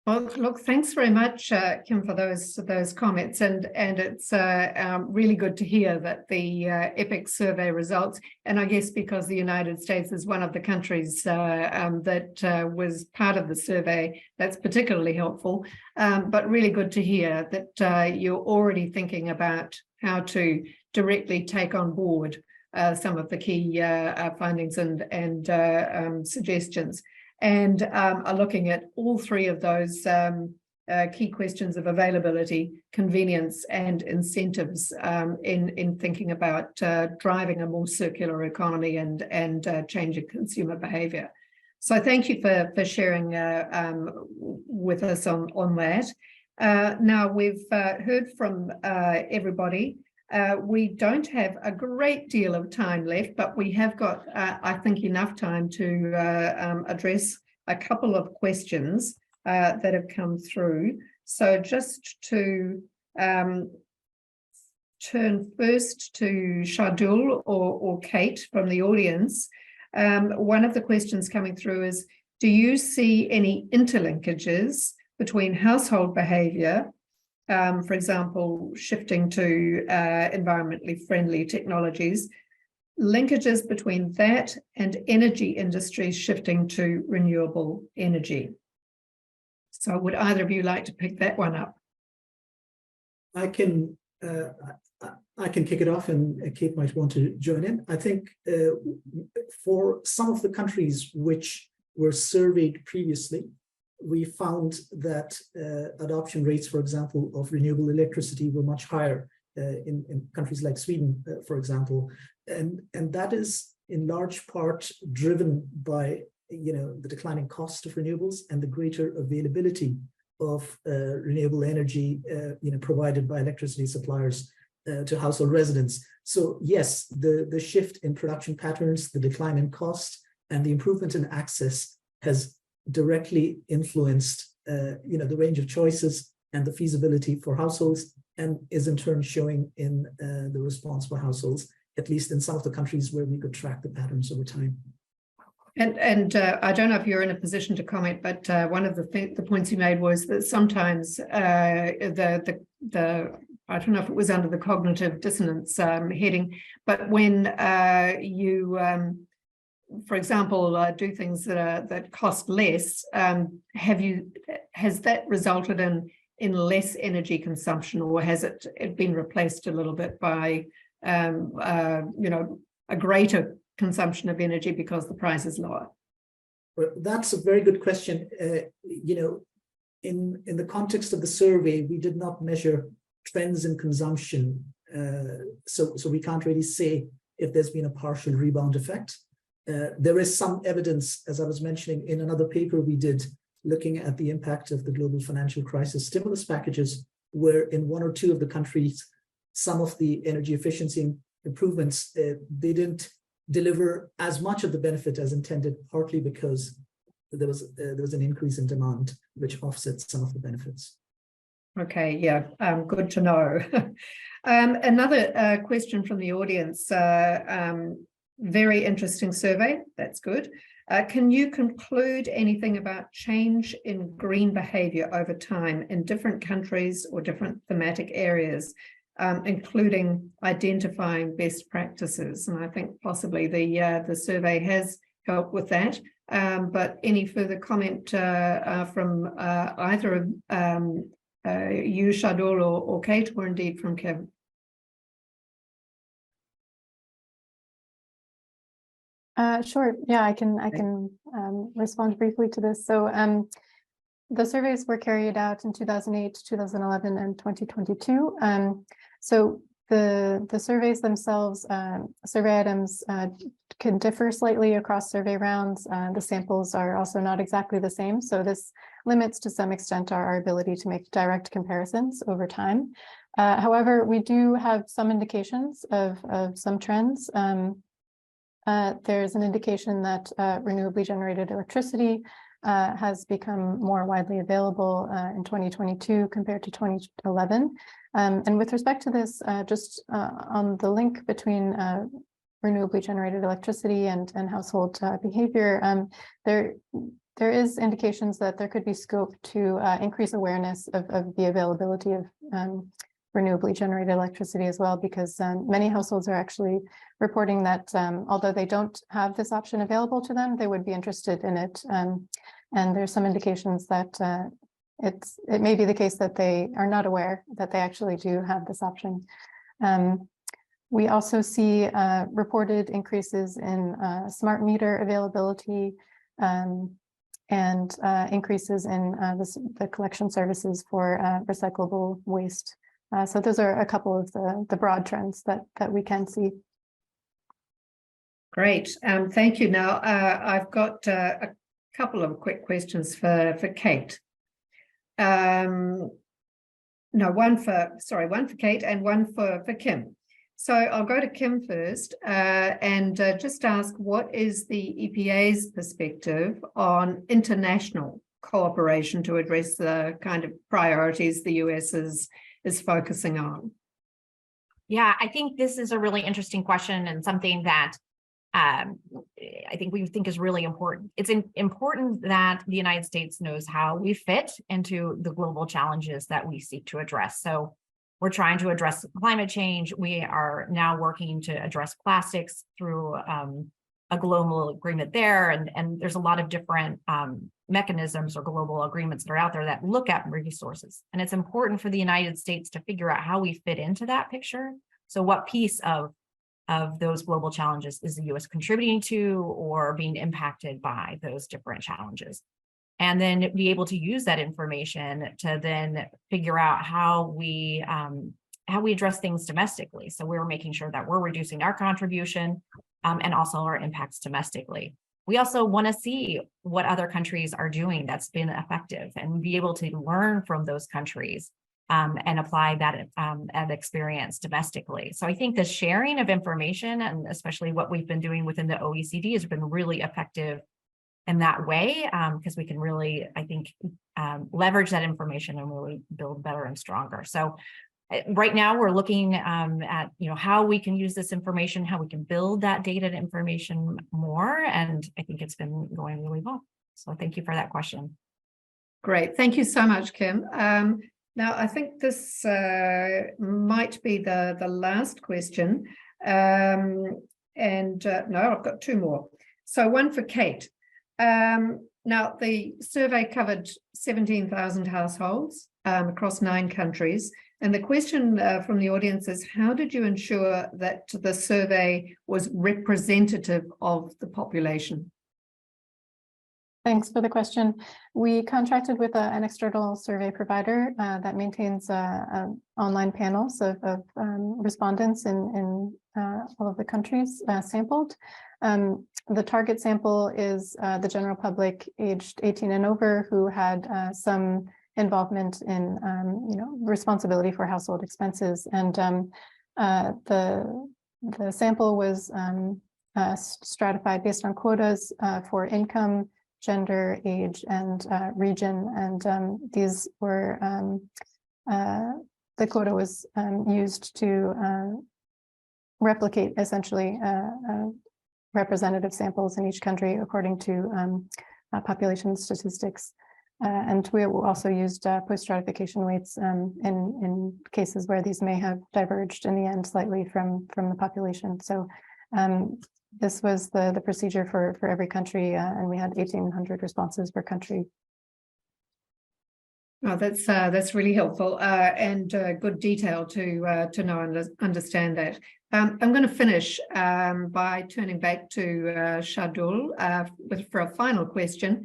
Well, look, thanks very much, Kim, for those comments, and it's really good to hear that the EPIC survey results, and I guess because the United States is one of the countries that was part of the survey, that's particularly helpful. But really good to hear that you're already thinking about how to directly take on board some of the key findings and suggestions. And are looking at all three of those key questions of availability, convenience, and incentives in thinking about driving a more circular economy and changing consumer behaviour. So thank you for sharing with us on that. Now we've heard from everybody. We don't have a great deal of time left, but we have got, I think, enough time to address a couple of questions that have come through. So just to turn first to Shardul or Kate from the audience, one of the questions coming through is, do you see any interlinkages between household behaviour, for example, shifting to environmentally friendly technologies, linkages between that and energy industries shifting to renewable energy? So would either of you like to pick that one up? I can kick it off, and Kate might want to join in. I think for some of the countries which were surveyed previously, we found that adoption rates, for example, of renewable electricity were much higher in countries like Sweden, for example, and that is in large part driven by the declining cost of renewables and the greater availability of renewable energy provided by electricity suppliers to household residents. So yes, the shift in production patterns, the decline in cost, and the improvement in access has directly influenced the range of choices and the feasibility for households, and is in turn showing in the response for households, at least in some of the countries where we could track the patterns over time. And I don't know if you're in a position to comment, but one of the points you made was that sometimes the I don't know if it was under the cognitive dissonance heading, but when you, for example, do things that cost less, has that resulted in less energy consumption, or has it been replaced a little bit by a greater consumption of energy because the price is lower? Well, that's a very good question. In the context of the survey, we did not measure trends in consumption, so we can't really say if there's been a partial rebound effect. There is some evidence, as I was mentioning, in another paper we did looking at the impact of the global financial crisis stimulus packages, where in one or two of the countries, some of the energy efficiency improvements, they didn't deliver as much of the benefit as intended, partly because there was an increase in demand, which offsets some of the benefits. Okay, yeah, good to know. Another question from the audience. Very interesting survey. That's good. Can you conclude anything about change in green behavior over time in different countries or different thematic areas, including identifying best practices? And I think possibly the survey has helped with that. But any further comment from either of you, Shardul, or Kate, or indeed from Kevin? Sure. Yeah, I can respond briefly to this. So the surveys were carried out in 2008, 2011, and 2022. So the surveys themselves, survey items can differ slightly across survey rounds. The samples are also not exactly the same. So this limits to some extent our ability to make direct comparisons over time. However, we do have some indications of some trends. There's an indication that renewably generated electricity has become more widely available in 2022 compared to 2011. And with respect to this, just on the link between renewably generated electricity and household behavior, there is indications that there could be scope to increase awareness of the availability of renewably generated electricity as well, because many households are actually reporting that although they don't have this option available to them, they would be interested in it. And there's some indications that it may be the case that they are not aware that they actually do have this option. We also see reported increases in smart meter availability and increases in the collection services for recyclable waste. So those are a couple of the broad trends that we can see. Great, thank you. Now I've got a couple of quick questions for Kate. No, one for Kate and one for Kim. So I'll go to Kim first and just ask, what is the EPA's perspective on international cooperation to address the kind of priorities the US is focusing on? Yeah, I think this is a really interesting question and something that I think we think is really important. It's important that the United States knows how we fit into the global challenges that we seek to address. So we're trying to address climate change. We are now working to address plastics through a global agreement there. And there's a lot of different mechanisms or global agreements that are out there that look at resources. And it's important for the United States to figure out how we fit into that picture. So what piece of those global challenges is the US contributing to or being impacted by those different challenges? And then be able to use that information to then figure out how we address things domestically. So we're making sure that we're reducing our contribution and also our impacts domestically. We also want to see what other countries are doing that's been effective and be able to learn from those countries and apply that experience domestically. So I think the sharing of information, and especially what we've been doing within the OECD, has been really effective in that way, because we can really, I think, leverage that information and really build better and stronger. So right now we're looking at how we can use this information, how we can build that data and information more, and I think it's been going really well. So thank you for that question. Great, thank you so much, Kim. Now I think this might be the last question, no, I've got two more. So one for Kate. Now the survey covered 17,000 households across 9 countries. And the question from the audience is, how did you ensure that the survey was representative of the population? Thanks for the question. We contracted with an external survey provider that maintains online panels of respondents in all of the countries sampled. The target sample is the general public aged 18 and over who had some involvement in responsibility for household expenses, and the sample was stratified based on quotas for income, gender, age, and region, and these were the quota was used to replicate essentially representative samples in each country according to population statistics. And we also used post-stratification weights in cases where these may have diverged in the end slightly from the population. So this was the procedure for every country, and we had 1,800 responses per country. Oh, that's really helpful and good detail to know and understand that. I'm going to finish by turning back to Shardul for a final question.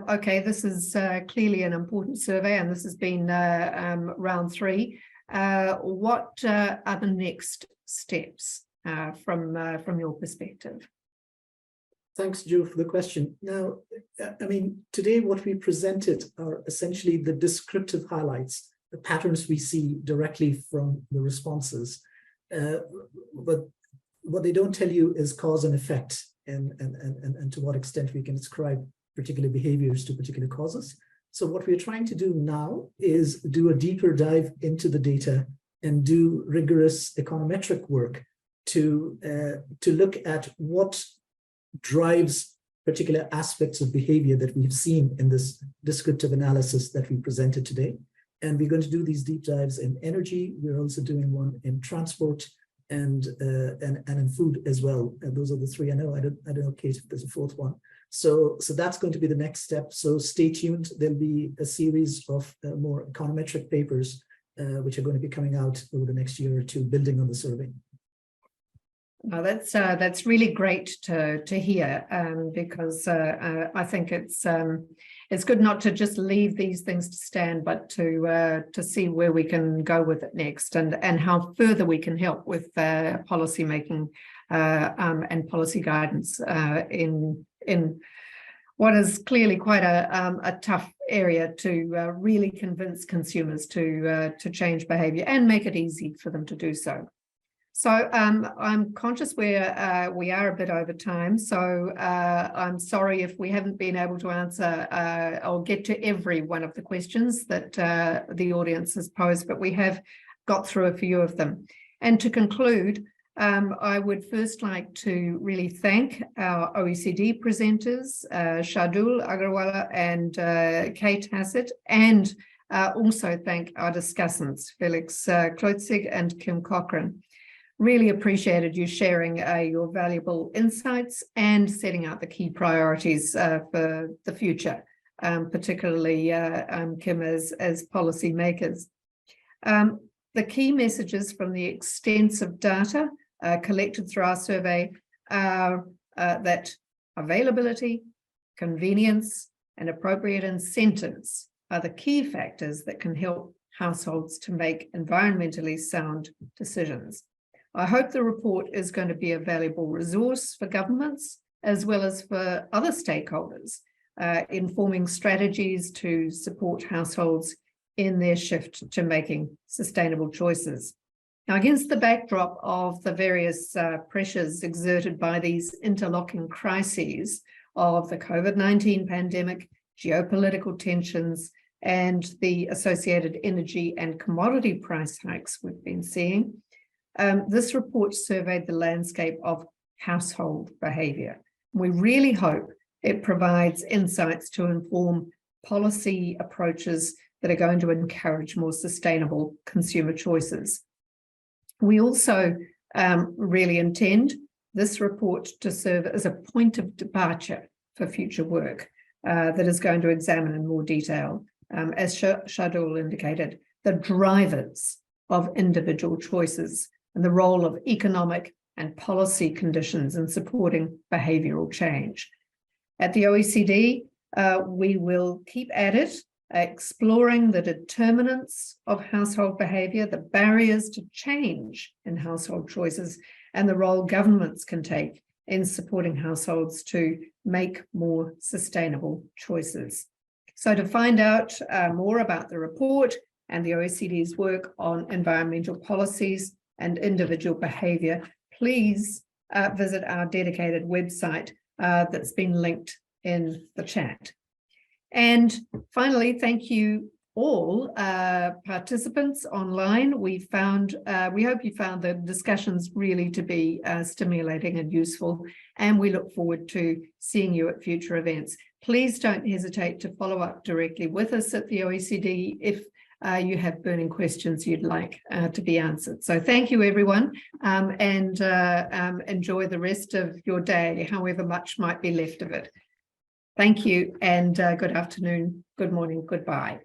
Okay, this is clearly an important survey, and this has been round 3. What are the next steps from your perspective? Thanks, Joe, for the question. Now, I mean, today what we presented are essentially the descriptive highlights, the patterns we see directly from the responses. But what they don't tell you is cause and effect, and to what extent we can ascribe particular behaviors to particular causes. So what we're trying to do now is do a deeper dive into the data and do rigorous econometric work to look at what drives particular aspects of behavior that we've seen in this descriptive analysis that we presented today. And we're going to do these deep dives in energy. We're also doing one in transport and in food as well. And those are the 3 I know. I don't know, Kate, if there's a 4th one. So that's going to be the next step. So stay tuned. There'll be a series of more econometric papers which are going to be coming out over the next year or 2, building on the survey. Oh, that's really great to hear, because I think it's good not to just leave these things to stand, but to see where we can go with it next, and how further we can help with policy making and policy guidance in what is clearly quite a tough area to really convince consumers to change behaviour and make it easy for them to do so. So I'm conscious we are a bit over time, so I'm sorry if we haven't been able to answer or get to every one of the questions that the audience has posed, but we have got through a few of them. And to conclude, I would first like to really thank our OECD presenters, Shardul Agarwala and Kate Hassett, and also thank our discussants, Felix Klotzig and Kim Cochran. Really appreciated you sharing your valuable insights and setting out the key priorities for the future, particularly Kim as policy makers. The key messages from the extensive data collected through our survey are that availability, convenience, and appropriate incentives are the key factors that can help households to make environmentally sound decisions. I hope the report is going to be a valuable resource for governments as well as for other stakeholders in forming strategies to support households in their shift to making sustainable choices. Now, against the backdrop of the various pressures exerted by these interlocking crises of the COVID-19 pandemic, geopolitical tensions, and the associated energy and commodity price hikes we've been seeing. This report surveyed the landscape of household behaviour. We really hope it provides insights to inform policy approaches that are going to encourage more sustainable consumer choices. We also really intend this report to serve as a point of departure for future work that is going to examine in more detail, as Shardul indicated, the drivers of individual choices and the role of economic and policy conditions in supporting behavioural change. At the OECD, we will keep at it, exploring the determinants of household behaviour, the barriers to change in household choices, and the role governments can take in supporting households to make more sustainable choices. So to find out more about the report and the OECD's work on environmental policies and individual behaviour, please visit our dedicated website that's been linked in the chat. And finally, thank you all participants online. We hope you found the discussions really to be stimulating and useful, and we look forward to seeing you at future events. Please don't hesitate to follow up directly with us at the OECD if you have burning questions you'd like to be answered. So thank you, everyone, and enjoy the rest of your day, however much might be left of it. Thank you, and good afternoon, good morning, goodbye.